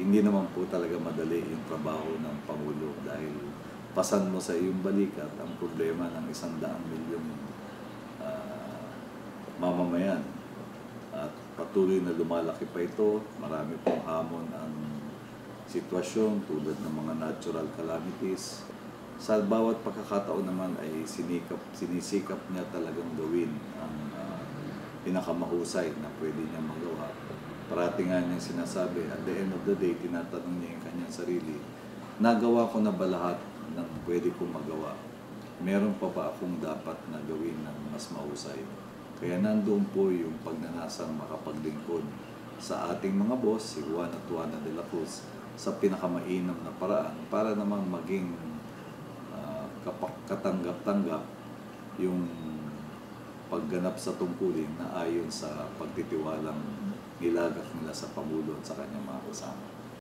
hindi naman po talaga madali yung trabaho ng Pangulo dahil pasan mo sa iyong balikat ang problema ng 100 milyong mamamayan. At patuloy na lumalaki pa ito, marami pong hamon ang sitwasyon tulad ng mga natural calamities. Sa bawat pagkakataon naman ay sinisikap niya talagang gawin ang pinakamahusay na pwede niya magawa. Parati nga niyang sinasabi, at the end of the day, tinatanong niya yung kanyang sarili, nagawa ko na ba lahat ng pwede kong magawa? Meron pa ba akong dapat na gawin ng mas mahusay? Kaya nandoon po yung pagnanasang makapaglingkod sa ating mga boss, si Juan at Juana de la Cruz, sa pinakamainam na paraan para naman maging katanggap-tanggap yung pagganap sa tungkulin na ayon sa pagtitiwalang nilagak nila sa Pangulo at sa kanyang mga kasama.